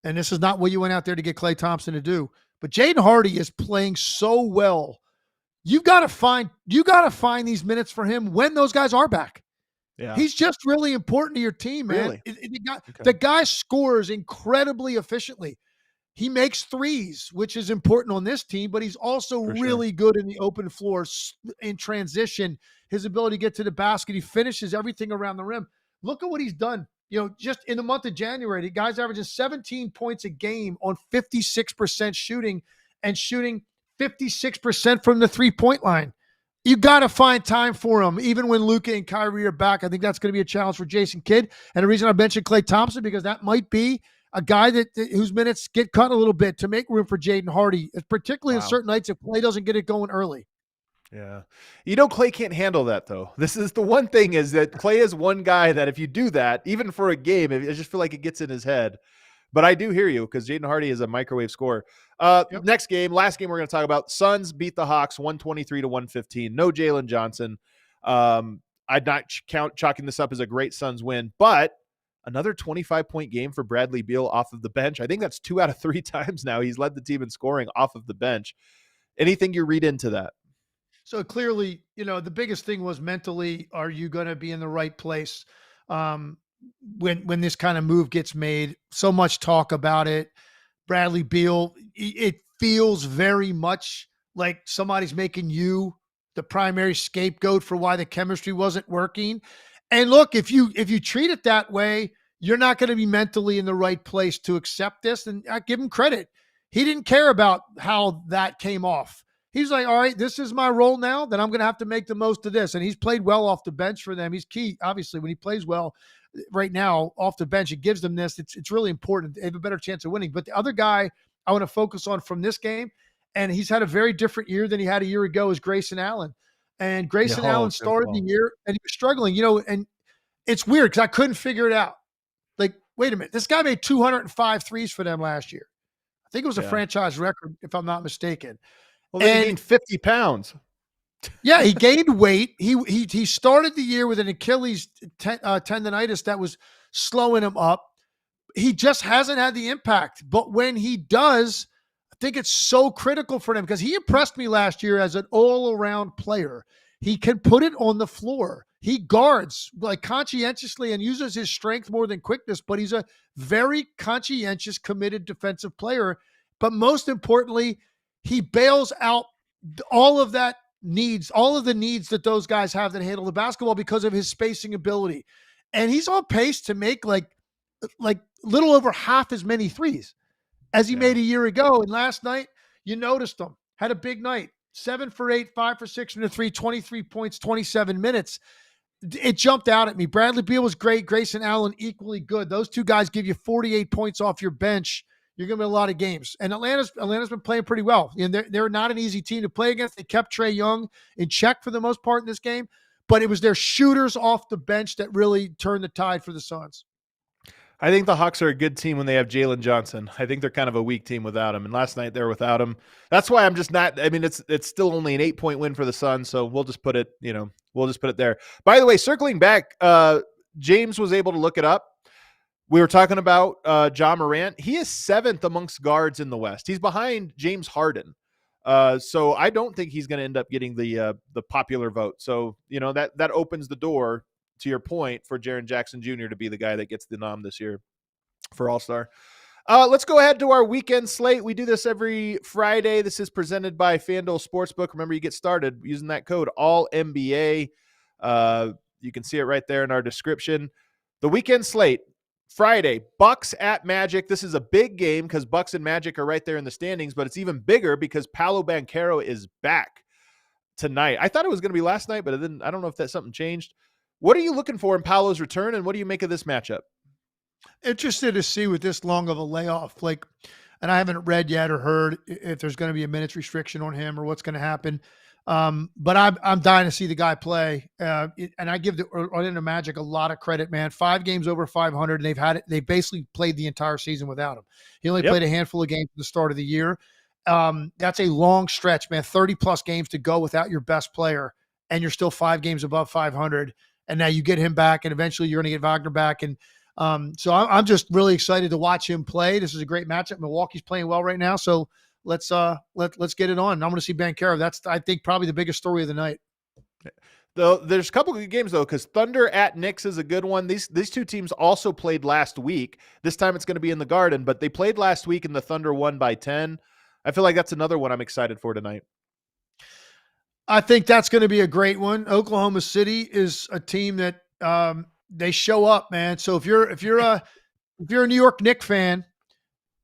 And this is not what you went out there to get Klay Thompson to do. But Jaden Hardy is playing so well. You got to find these minutes for him when those guys are back. Yeah. He's just really important to your team, man. Really? The guy scores incredibly efficiently. He makes threes, which is important on this team, but he's also really good in the open floor in transition. His ability to get to the basket, he finishes everything around the rim. Look at what he's done. Just in the month of January, the guy's averaging 17 points a game on 56% shooting and shooting 56% from the 3-point line. You got to find time for him, even when Luka and Kyrie are back. I think that's going to be a challenge for Jason Kidd. And the reason I mentioned Klay Thompson, because that might be a guy whose minutes get cut a little bit to make room for Jaden Hardy, particularly in certain nights if Klay doesn't get it going early. Yeah. Klay can't handle that, though. This is the one thing, is that Klay is one guy that if you do that, even for a game, I just feel like it gets in his head. But I do hear you, because Jaden Hardy is a microwave scorer. Next game, last game we're going to talk about, Suns beat the Hawks 123-115. No Jalen Johnson. I'd not chalking this up as a great Suns win, but another 25-point game for Bradley Beal off of the bench. I think that's 2 out of 3 times now he's led the team in scoring off of the bench. Anything you read into that? So clearly, the biggest thing was mentally, are you going to be in the right place when this kind of move gets made? So much talk about it. Bradley Beal, it feels very much like somebody's making you the primary scapegoat for why the chemistry wasn't working. And look, if you treat it that way, you're not going to be mentally in the right place to accept this. And I give him credit. He didn't care about how that came off. He's like, all right, this is my role now, then I'm going to have to make the most of this. And he's played well off the bench for them. He's key, obviously, when he plays well right now off the bench, it gives them this. It's really important. They have a better chance of winning. But the other guy I want to focus on from this game, and he's had a very different year than he had a year ago, is Grayson Allen. And Grayson Allen started the year, and he was struggling, and it's weird because I couldn't figure it out. Like, wait a minute, this guy made 205 threes for them last year. I think it was a franchise record, if I'm not mistaken. Well, they gained 50 pounds. Yeah, he gained weight. He started the year with an Achilles tendonitis that was slowing him up. He just hasn't had the impact. But when he does, I think it's so critical for them, because he impressed me last year as an all-around player. He can put it on the floor. He guards like conscientiously and uses his strength more than quickness, but he's a very conscientious, committed defensive player. But most importantly, he bails out all of the needs that those guys have that handle the basketball because of his spacing ability. And he's on pace to make like little over half as many threes as he made a year ago. And last night, You noticed him. Had a big night. 7 for 8, 5 for 6 from the three, 23 points, 27 minutes. It jumped out at me. Bradley Beal was great. Grayson Allen equally good. Those two guys give you 48 points off your bench. You're going to win a lot of games. And Atlanta's been playing pretty well. And they're not an easy team to play against. They kept Trae Young in check for the most part in this game, but it was their shooters off the bench that really turned the tide for the Suns. I think the Hawks are a good team when they have Jalen Johnson. I think they're kind of a weak team without him. And last night they were without him. That's why I'm just not. I mean, it's still only an 8-point win for the Suns, so we'll just put it. We'll just put it there. By the way, circling back, James was able to look it up. We were talking about Ja Morant. He is 7th amongst guards in the West. He's behind James Harden. So I don't think he's going to end up getting the popular vote. So that opens the door, to your point, for Jaren Jackson Jr. to be the guy that gets the nom this year for All-Star. Let's go ahead to our weekend slate. We do this every Friday. This is presented by FanDuel Sportsbook. Remember, you get started using that code ALLNBA. You can see it right there in our description. The weekend slate, Friday, Bucks at Magic. This is a big game because Bucks and Magic are right there in the standings, but it's even bigger because Paolo Banchero is back tonight. I thought it was going to be last night, but I don't know if something changed. What are you looking for in Paolo's return, and what do you make of this matchup? Interested to see with this long of a layoff, and I haven't read yet or heard if there's going to be a minutes restriction on him or what's going to happen. But I'm dying to see the guy play. And I give the Orlando Magic a lot of credit, man. 5 games over 500, and they've basically played the entire season without him. He only played a handful of games at the start of the year. That's a long stretch, man. 30 plus games to go without your best player, and you're still 5 games above 500. And now you get him back, and eventually you're going to get Wagner back. And so I'm just really excited to watch him play. This is a great matchup. Milwaukee's playing well right now, so let's get it on. I'm going to see Banchero. That's, I think, probably the biggest story of the night. Though there's a couple of good games though, because Thunder at Knicks is a good one. These two teams also played last week. This time it's going to be in the Garden, but they played last week and the Thunder won by 10. I feel like that's another one I'm excited for tonight. I think that's going to be a great one. Oklahoma City is a team that they show up, man. So if you're a New York Knicks fan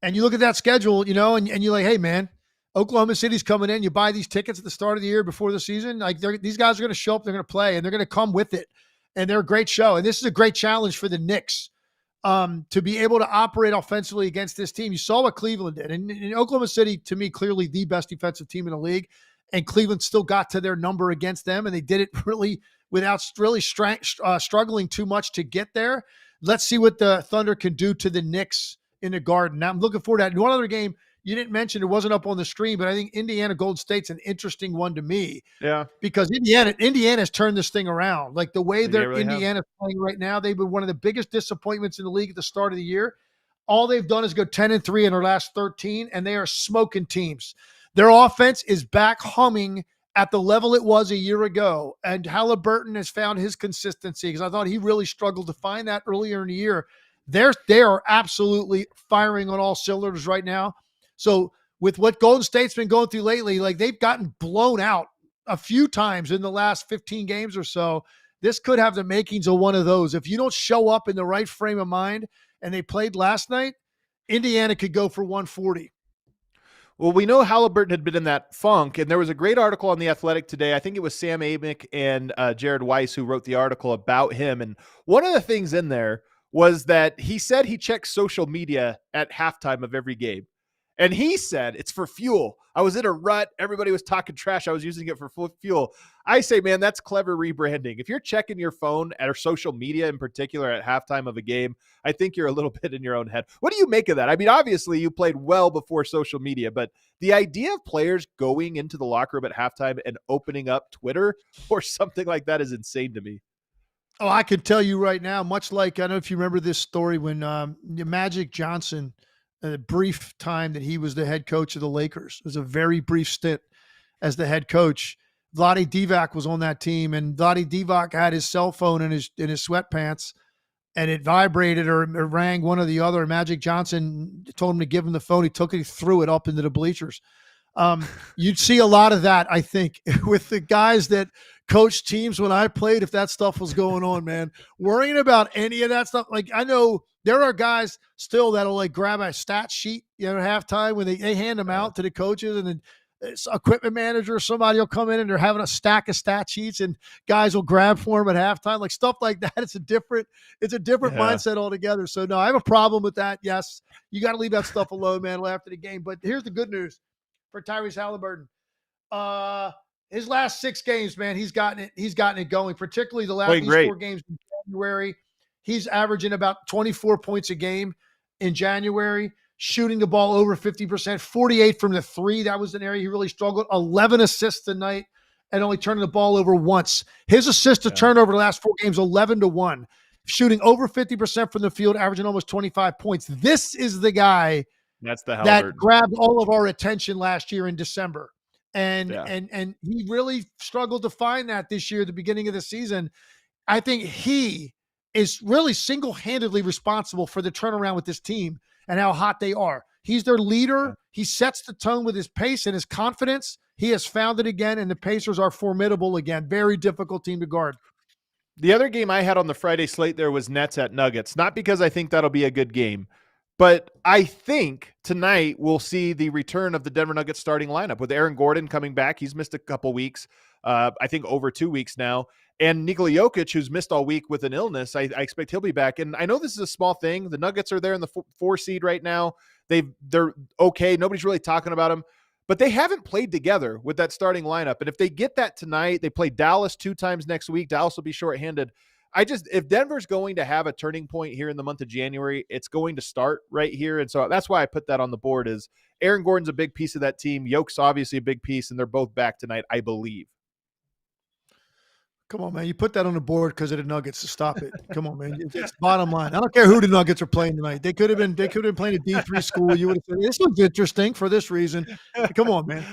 and you look at that schedule, and you're like, hey, man, Oklahoma City's coming in. You buy these tickets at the start of the year before the season. Like these guys are going to show up. They're going to play, and they're going to come with it. And they're a great show. And this is a great challenge for the Knicks to be able to operate offensively against this team. You saw what Cleveland did. And Oklahoma City, to me, clearly the best defensive team in the league. And Cleveland still got to their number against them, and they did it really without really struggling too much to get there. Let's see what the Thunder can do to the Knicks in the Garden. Now, I'm looking forward to that. And one other game you didn't mention, it wasn't up on the screen, but I think Indiana Golden State's an interesting one to me. Yeah, because Indiana's turned this thing around. Like the way Indiana's playing right now, they've been one of the biggest disappointments in the league at the start of the year. All they've done is go 10-3 in their last 13, and they are smoking teams. Their offense is back humming at the level it was a year ago. And Halliburton has found his consistency because I thought he really struggled to find that earlier in the year. They are absolutely firing on all cylinders right now. So with what Golden State's been going through lately, like they've gotten blown out a few times in the last 15 games or so. This could have the makings of one of those. If you don't show up in the right frame of mind, and they played last night, Indiana could go for 140. Well, we know Halliburton had been in that funk, and there was a great article on The Athletic today. I think it was Sam Amick and Jared Weiss who wrote the article about him. And one of the things in there was that he said he checks social media at halftime of every game. And he said, it's for fuel. I was in a rut. Everybody was talking trash. I was using it for fuel. I say, man, that's clever rebranding. If you're checking your phone or social media in particular at halftime of a game, I think you're a little bit in your own head. What do you make of that? I mean, obviously you played well before social media, but the idea of players going into the locker room at halftime and opening up Twitter or something like that is insane to me. Oh, I can tell you right now, much like, I don't know if you remember this story when Magic Johnson, a brief time that he was the head coach of the Lakers. It was a very brief stint as the head coach. Vlade Divac was on that team, and Vlade Divac had his cell phone in his sweatpants, and it vibrated or rang, one or the other. And Magic Johnson told him to give him the phone. He took it, he threw it up into the bleachers. You'd see a lot of that, I think, with the guys that coach teams when I played, if that stuff was going on, man. Worrying about any of that stuff. Like, I know there are guys still that'll like grab a stat sheet, at halftime when they hand them out to the coaches, and then equipment manager or somebody will come in and they're having a stack of stat sheets and guys will grab for them at halftime, like stuff like that. It's a different mindset altogether. So no, I have a problem with that. Yes, you got to leave that stuff alone, man, after the game. But here's the good news for Tyrese Halliburton. His last 6 games, man, he's gotten it going, particularly the last 4 games in January. He's averaging about 24 points a game in January, shooting the ball over 50%, 48 from the 3. That was an area he really struggled. 11 assists tonight and only turning the ball over once. His assist to turnover the last 4 games, 11-1. Shooting over 50% from the field, averaging almost 25 points. This is the guy that grabbed all of our attention last year in December. And he really struggled to find that this year at the beginning of the season. I think he is really single-handedly responsible for the turnaround with this team and how hot they are. He's their leader. He sets the tone with his pace and his confidence. He has found it again, and the Pacers are formidable again. Very difficult team to guard. The other game I had on the Friday slate there was Nets at Nuggets, not because I think that'll be a good game, but I think tonight we'll see the return of the Denver Nuggets starting lineup with Aaron Gordon coming back. He's missed a couple weeks, I think over 2 weeks now. And Nikola Jokic, who's missed all week with an illness, I expect he'll be back. And I know this is a small thing. The Nuggets are there in the 4 seed right now. They're okay. Nobody's really talking about them. But they haven't played together with that starting lineup. And if they get that tonight, they play Dallas 2 times next week. Dallas will be shorthanded. If Denver's going to have a turning point here in the month of January, it's going to start right here. And so that's why I put that on the board is Aaron Gordon's a big piece of that team. Yoke's obviously a big piece, and they're both back tonight, I believe. Come on, man. You put that on the board because of the Nuggets to stop it. Come on, man. It's bottom line. I don't care who the Nuggets are playing tonight. They could have been playing a D3 school. You would have said, this looks interesting for this reason. Come on, man.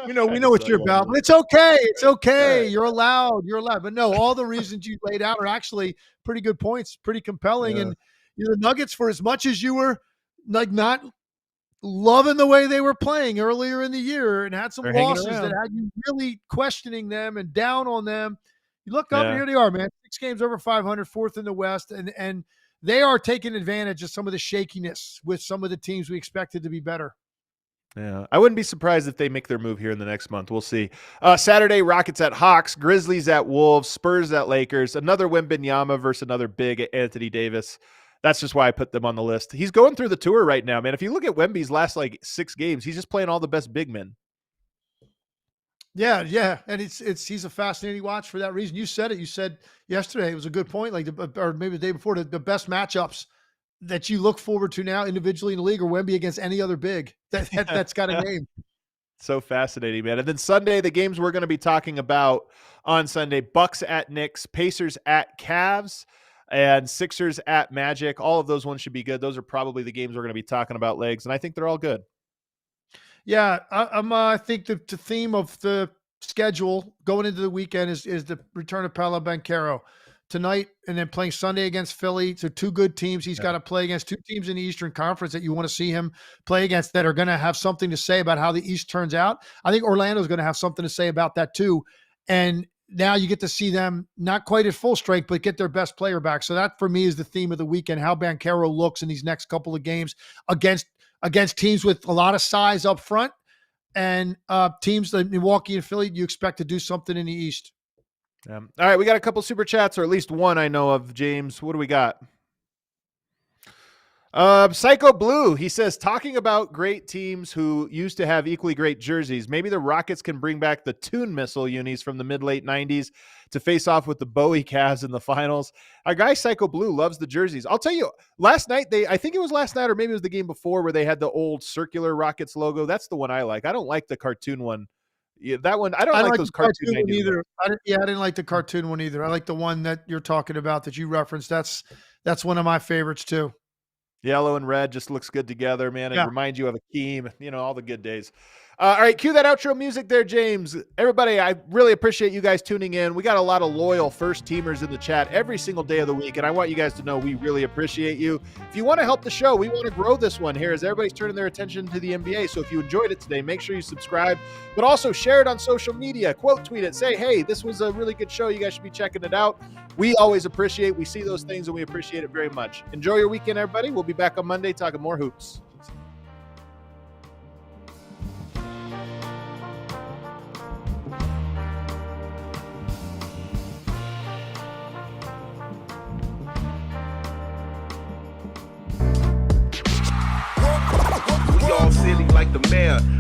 We know what you're about, but it's okay. It's okay. You're allowed. But no, all the reasons you laid out are actually pretty good points, pretty compelling. Yeah. And the Nuggets, for as much as you were like not loving the way they were playing earlier in the year and had some losses that had you really questioning them and down on them, you look up and here they are, man. 6 games over 500, 4th in the West, and they are taking advantage of some of the shakiness with some of the teams we expected to be better. Yeah, I wouldn't be surprised if they make their move here in the next month. We'll see. Saturday, Rockets at Hawks, Grizzlies at Wolves, Spurs at Lakers, another Wembanyama versus another big Anthony Davis. That's just why I put them on the list. He's going through the tour right now, man. If you look at Wemby's last 6 games, he's just playing all the best big men. Yeah, and he's a fascinating watch for that reason. You said it. You said yesterday it was a good point, or maybe the day before, the best matchups that you look forward to now individually in the league are Wemby against any other big that's got a name. So fascinating, man. And then Sunday, the games we're going to be talking about on Sunday: Bucks at Knicks, Pacers at Cavs, and Sixers at Magic. All of those ones should be good. Those are probably the games we're going to be talking about, Legs, and I think they're all good. Yeah, I think the theme of the schedule going into the weekend is the return of Paolo Banchero tonight, and then playing Sunday against Philly. So 2 good teams. He's got to play against 2 teams in the Eastern Conference that you want to see him play against that are going to have something to say about how the East turns out. I think Orlando's going to have something to say about that too. And now you get to see them not quite at full strength, but get their best player back. So that for me is the theme of the weekend, how Banchero looks in these next couple of games against teams with a lot of size up front, and teams like Milwaukee and Philly, you expect to do something in the East. All right, we got a couple super chats, or at least one I know of. James, what do we got? Psycho Blue, he says, talking about great teams who used to have equally great jerseys, maybe the Rockets can bring back the Toon Missile unis from the mid-late 90s to face off with the Bowie Cavs in the finals. Our guy Psycho Blue loves the jerseys. I'll tell you, last night, I think it was last night or maybe it was the game before where they had the old circular Rockets logo. That's the one I like. I don't like the cartoon one. Yeah, that one, I don't like those cartoon one either. I didn't like the cartoon one either. I like the one that you're talking about that you referenced. That's one of my favorites too. Yellow and red just looks good together, man. It reminds you of Akeem, all the good days. All right, cue that outro music there, James. Everybody, I really appreciate you guys tuning in. We got a lot of loyal first teamers in the chat every single day of the week, and I want you guys to know we really appreciate you. If you want to help the show, we want to grow this one here as everybody's turning their attention to the NBA. So if you enjoyed it today, make sure you subscribe, but also share it on social media, quote tweet it, say, hey, this was a really good show. You guys should be checking it out. We always appreciate, we see those things and we appreciate it very much. Enjoy your weekend, everybody. We'll be back on Monday talking more hoops. All silly like the mayor.